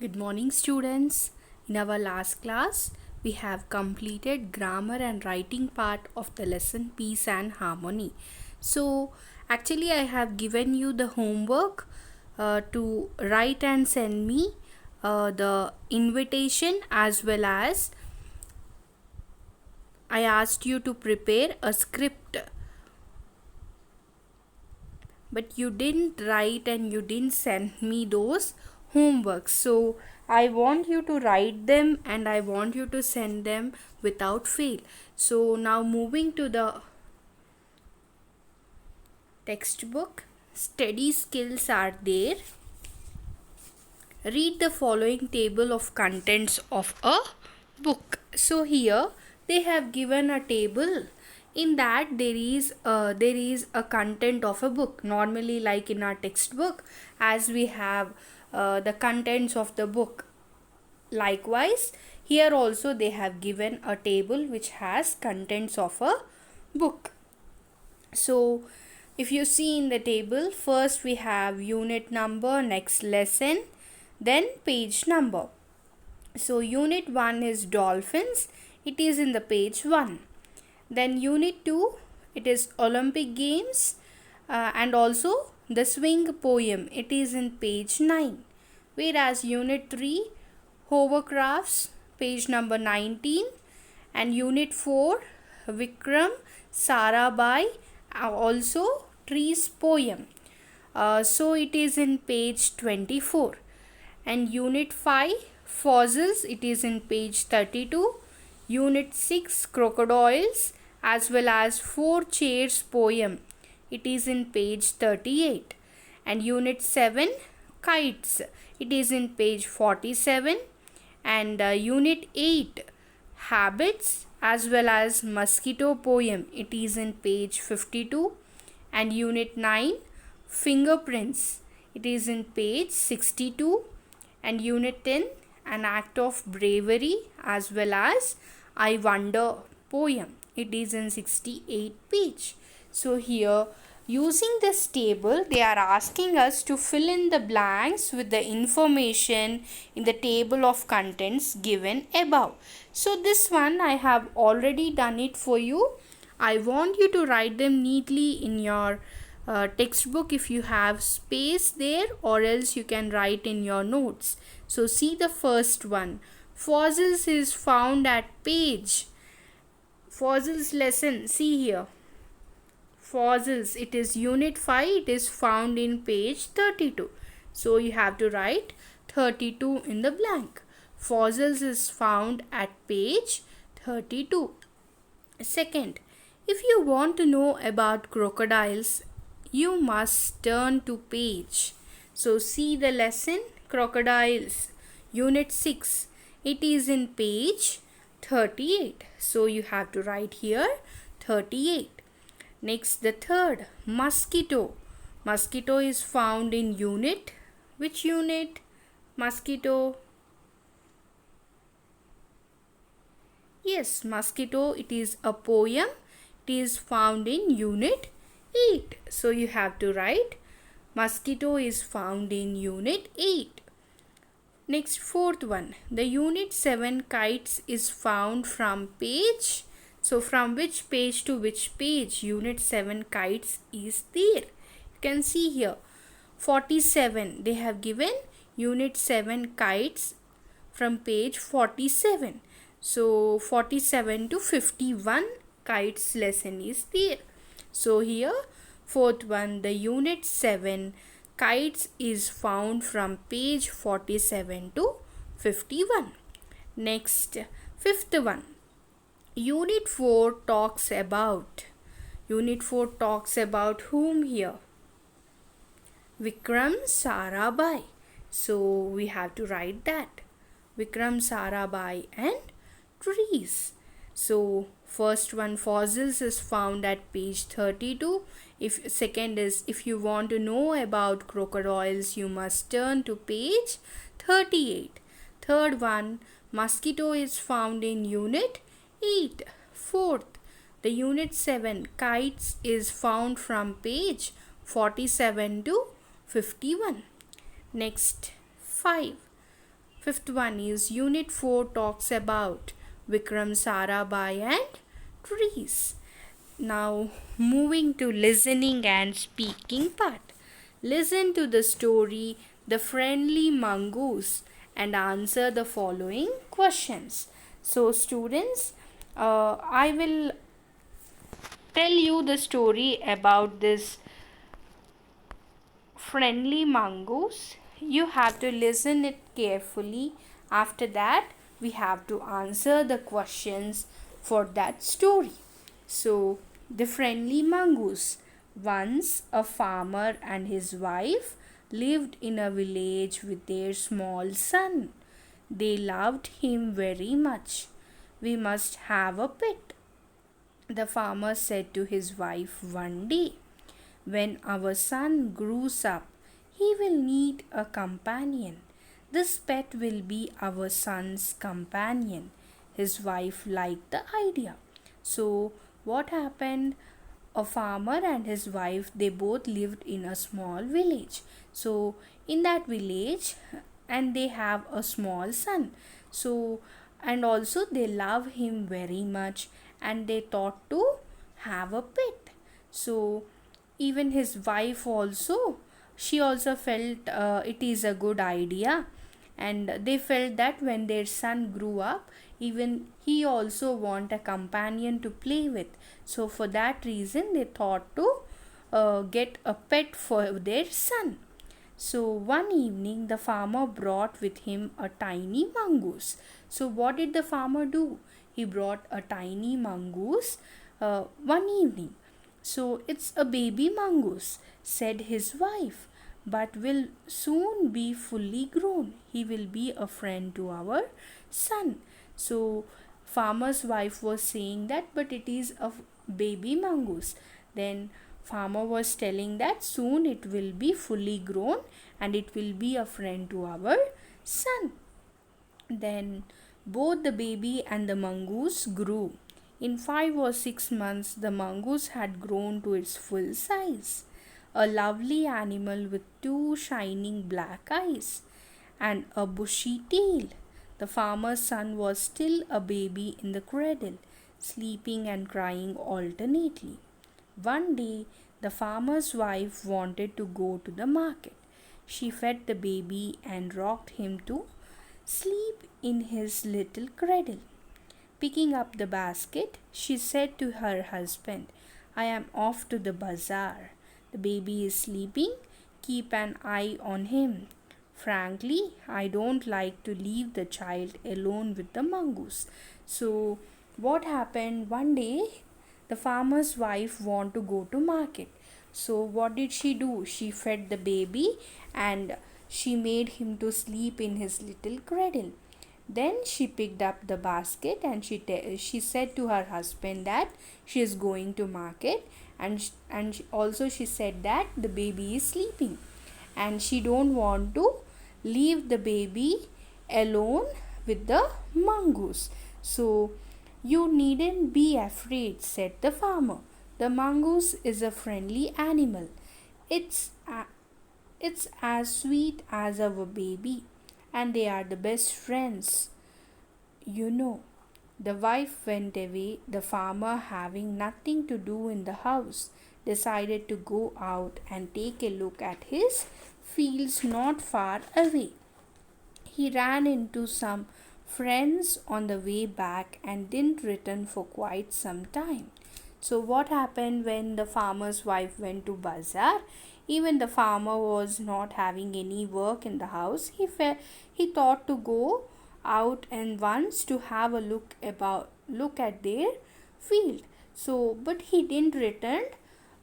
Good morning, students. In our last class, we have completed grammar and writing part of the lesson Peace and Harmony. So, actually, I have given you the homework to write and send me the invitation, as well as I asked you to prepare a script, but you didn't write and you didn't send me those homeworks. So I want you to write them and I want you to send them without fail. So now moving to the textbook, study skills are there. Read the following table of contents of a book. So here they have given a table. In that there is a content of a book. Normally, like in our textbook, as we have the contents of the book. Likewise, here also they have given a table which has contents of a book. So if you see in the table, first we have unit number, next lesson, then page number. So unit 1 is dolphins, it is in the page 1. Then unit 2, it is Olympic Games, and also the swing poem, it is in page 9. Whereas unit 3, hovercrafts, page number 19, and unit 4, Vikram Sarabhai, also trees poem. So it is in page 24. And unit 5, fossils, it is in page 32. Unit 6, crocodiles, as well as 4 chairs poem, it is in page 38. And unit 7, kites, it is in page 47. And unit 8, habits, as well as mosquito poem, it is in page 52. And unit 9, fingerprints, it is in page 62. And unit 10, an act of bravery, as well as I wonder poem, it is in 68 page. So here, using this table, they are asking us to fill in the blanks with the information in the table of contents given above. So this one I have already done it for you. I want you to write them neatly in your textbook if you have space there, or else you can write in your notes. So see the first one. Fossils is found at page. Fossils lesson, see here. Fossils, it is unit 5, it is found in page 32. So you have to write 32 in the blank. Fossils is found at page 32. Second, if you want to know about crocodiles, you must turn to page. So see the lesson, crocodiles, unit 6, it is in page 38. So you have to write here 38. Next, the third, mosquito. Mosquito is found in unit. Which unit? Mosquito. Yes, mosquito, it is a poem. It is found in unit 8. So you have to write mosquito is found in unit 8. Next, fourth one, the unit 7 kites is found from page. So from which page to which page unit 7 kites is there? You can see here 47. They have given unit 7 kites from page 47. So 47 to 51 kites lesson is there. So here fourth one, the unit 7 kites is found from page 47 to 51. Next, fifth one, unit 4 talks about. Unit 4 talks about whom here? Vikram Sarabhai. So we have to write that. Vikram Sarabhai and trees. So first one, fossils, is found at page 32. If second is, if you want to know about crocodiles, you must turn to page 38. Third one, mosquito, is found in unit 8. Fourth, the unit 7 kites is found from page 47 to 51. Next, 5, Fifth one is Unit 4 talks about Vikram Sarabhai and trees. Now, moving to listening and speaking part. Listen to the story The Friendly Mongoose and answer the following questions. So, students, I will tell you the story about this friendly mongoose. You have to listen it carefully. After that, we have to answer the questions for that story. So, the friendly mongoose. Once a farmer and his wife lived in a village with their small son. They loved him very much. We must have a pet, the farmer said to his wife one day. When our son grows up, he will need a companion. This pet will be our son's companion. His wife liked the idea. So, what happened? A farmer and his wife, they both lived in a small village. So, in that village, and they have a small son. So, and also they love him very much, and they thought to have a pet. So, even his wife also, she also felt it is a good idea, and they felt that when their son grew up, even he also want a companion to play with. So for that reason they thought to get a pet for their son. So one evening the farmer brought with him a tiny mongoose. So what did the farmer do? He brought a tiny mongoose one evening. So it's a baby mongoose, said his wife, but will soon be fully grown. He will be a friend to our son. So farmer's wife was saying that, but it is a baby mongoose. Then farmer was telling that soon it will be fully grown and it will be a friend to our son. Then both the baby and the mongoose grew. In 5 or 6 months, the mongoose had grown to its full size, a lovely animal with two shining black eyes and a bushy tail. The farmer's son was still a baby in the cradle, sleeping and crying alternately. One day, the farmer's wife wanted to go to the market. She fed the baby and rocked him to sleep in his little cradle. Picking up the basket, she said to her husband, I am off to the bazaar. The baby is sleeping. Keep an eye on him. Frankly, I don't like to leave the child alone with the mongoose. So, what happened one day? The farmer's wife wanted to go to market. So, what did she do? She fed the baby and she made him to sleep in his little cradle. Then she picked up the basket and she said to her husband that she is going to market, and also she said that the baby is sleeping and she don't want to leave the baby alone with the mongoose. So you needn't be afraid, said the farmer. The mongoose is a friendly animal. It's it's as sweet as our baby, and they are the best friends. You know, the wife went away. The farmer, having nothing to do in the house, decided to go out and take a look at his fields not far away. He ran into some friends on the way back and didn't return for quite some time. So what happened when the farmer's wife went to bazaar? Even the farmer was not having any work in the house. He thought to go out and once to have a look at their field. So but he didn't return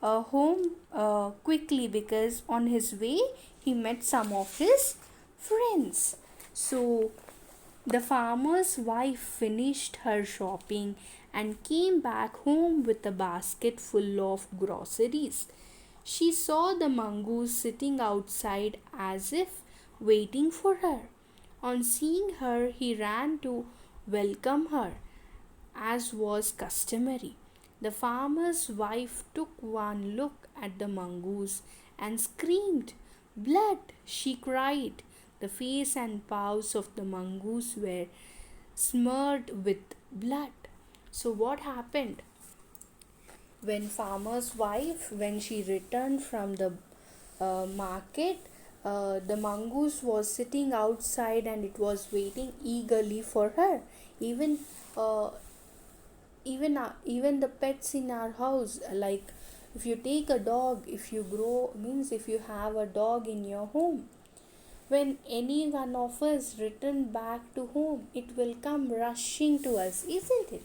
home quickly, because on his way he met some of his friends. So the farmer's wife finished her shopping and came back home with a basket full of groceries. She saw the mongoose sitting outside as if waiting for her. On seeing her, he ran to welcome her, as was customary. The farmer's wife took one look at the mongoose and screamed. Blood, she cried. The face and paws of the mongoose were smeared with blood. So what happened? When farmer's wife, when she returned from the market, the mongoose was sitting outside and it was waiting eagerly for her. Even uh, even the pets in our house, like if you take a dog, if you grow means if you have a dog in your home, when any one of us return back to home, it will come rushing to us, isn't it?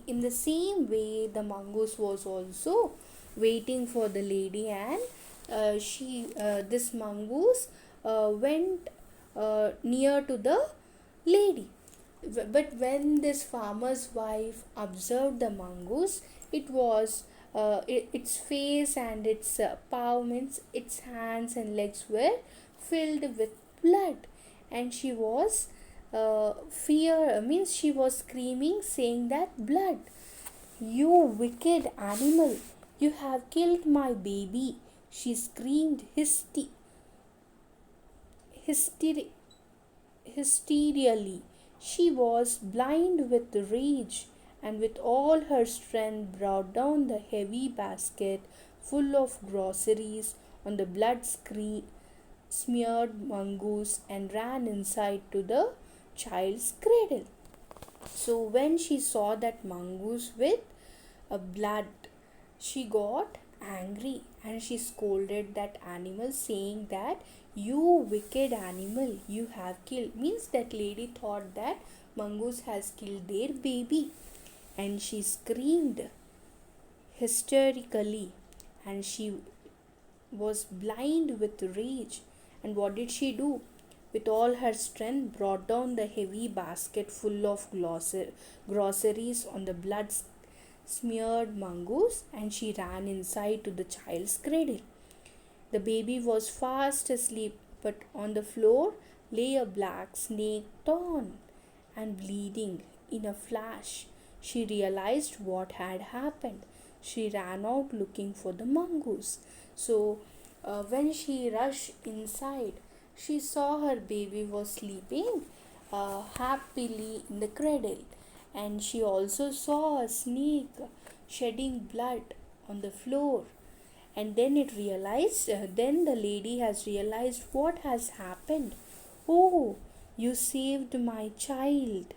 In the same way, the mongoose was also waiting for the lady, and this mongoose went near to the lady. But when this farmer's wife observed the mongoose, it was its face and its paw, means its hands and legs were filled with blood, and she was fear means she was screaming, saying that, blood, you wicked animal, you have killed my baby. She screamed hysterically. She was blind with rage, and with all her strength brought down the heavy basket full of groceries on the smeared mongoose and ran inside to the child's cradle. So when she saw that mongoose with a blood, she got angry and she scolded that animal, saying that, you wicked animal, you have killed, means that lady thought that mongoose has killed their baby, and she screamed hysterically, and she was blind with rage. And what did she do? With all her strength, brought down the heavy basket full of groceries on the blood smeared mongoose, and she ran inside to the child's cradle. The baby was fast asleep, but on the floor lay a black snake, torn and bleeding. In a flash, she realized what had happened. She ran out looking for the mongoose. So, when she rushed inside, she saw her baby was sleeping happily in the cradle, and she also saw a snake shedding blood on the floor. And then the lady has realized what has happened. Oh, you saved my child.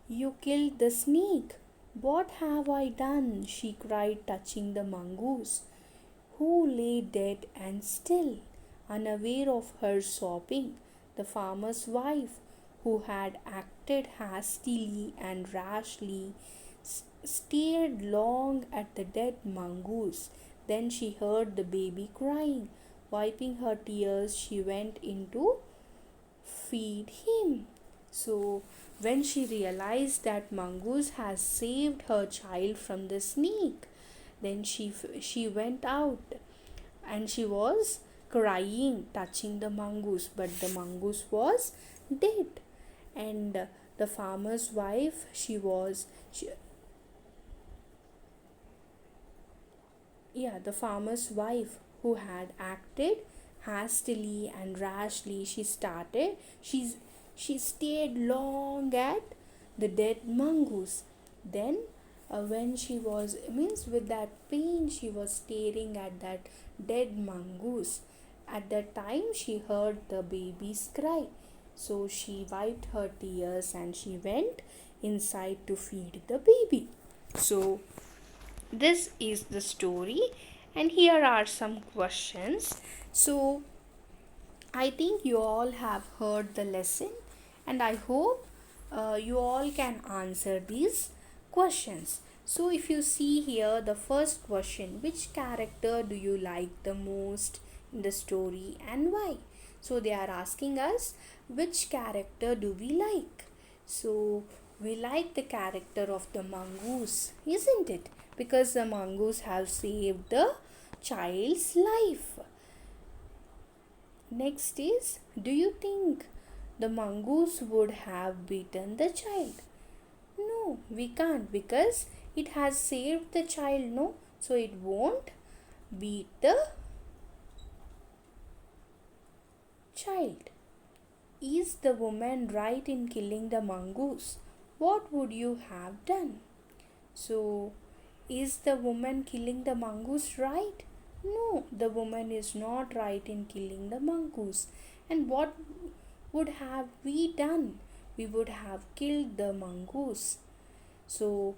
You killed the snake. What have I done? She cried, touching the mongoose, who lay dead and still. Unaware of her sobbing, the farmer's wife, who had acted hastily and rashly, stared long at the dead mongoose. Then she heard the baby crying. Wiping her tears, she went in to feed him. So, when she realized that mongoose has saved her child from the snake, then she went out, and she was crying, touching the mongoose, but the mongoose was dead. And the farmer's wife, the farmer's wife, who had acted hastily and rashly, she stayed long at the dead mongoose. Then when she was means with that pain, she was staring at that dead mongoose. At that time, she heard the baby's cry, so she wiped her tears and she went inside to feed the baby. So this is the story, and here are some questions. So I think you all have heard the lesson, and I hope you all can answer these questions. So if you see here, the first question, which character do you like the most in the story and why? So they are asking us, which character do we like? So we like the character of the mongoose, isn't it? Because the mongoose have saved the child's life. Next is, do you think the mongoose would have beaten the child? No, we can't, because it has saved the child, no? So it won't beat the Child. Is the woman right in killing the mongoose? What would you have done? So, is the woman killing the mongoose right? No, the woman is not right in killing the mongoose. And what would have we done? We would have killed the mongoose. So,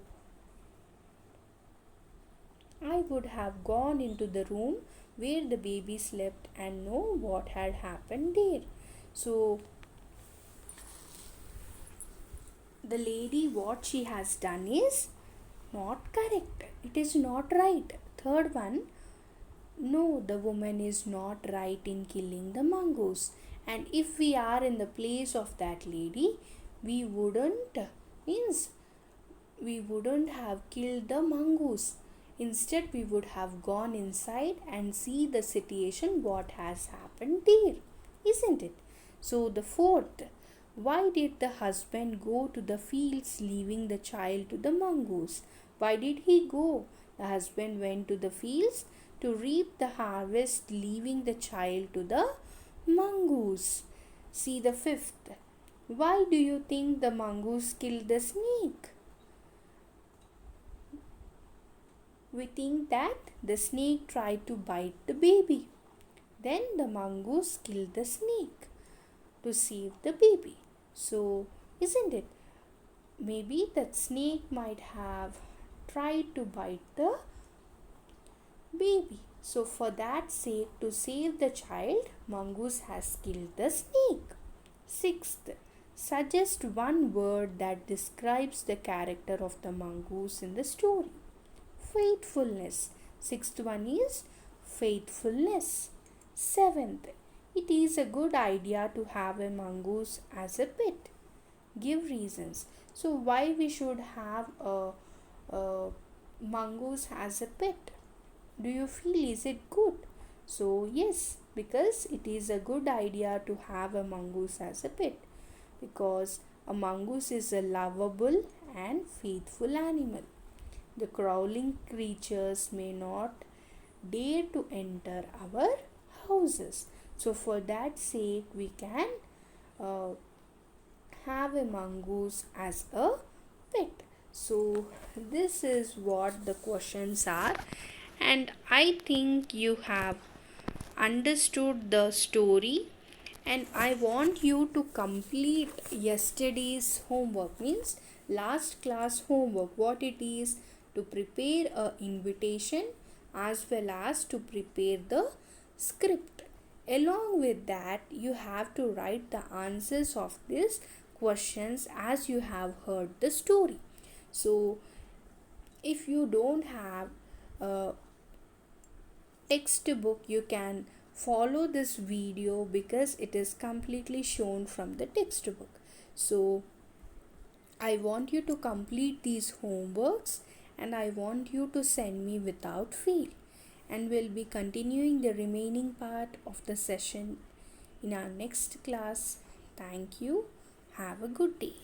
I would have gone into the room where the baby slept and know what had happened there. So, the lady, what she has done is not correct. It is not right. Third one, no, the woman is not right in killing the mongoose. And if we are in the place of that lady, we wouldn't, means we wouldn't have killed the mongoose. Instead, we would have gone inside and see the situation, what has happened there, isn't it? So, the fourth, why did the husband go to the fields leaving the child to the mongoose? Why did he go? The husband went to the fields to reap the harvest, leaving the child to the mongoose. See the fifth. Why do you think the mongoose killed the snake? We think that the snake tried to bite the baby. Then the mongoose killed the snake to save the baby. So, isn't it? Maybe that snake might have tried to bite the baby. So, for that sake, to save the child, mongoose has killed the snake. Sixth, suggest one word that describes the character of the mongoose in the story. Faithfulness. Sixth one is faithfulness. Seventh, it is a good idea to have a mongoose as a pet. Give reasons. So, why we should have a mongoose as a pet? Do you feel is it good? So, yes, because it is a good idea to have a mongoose as a pet, because a mongoose is a lovable and faithful animal. The crawling creatures may not dare to enter our houses. So, for that sake, we can uh, have a mongoose as a pet. So, this is what the questions are, and I think you have understood the story, and I want you to complete yesterday's homework, means last class homework. What it is, to prepare a invitation as well as to prepare the script. Along with that, you have to write the answers of these questions as you have heard the story. So, if you don't have a textbook, you can follow this video because it is completely shown from the textbook. So, I want you to complete these homeworks and I want you to send me without fail. And we'll be continuing the remaining part of the session in our next class. Thank you. Have a good day.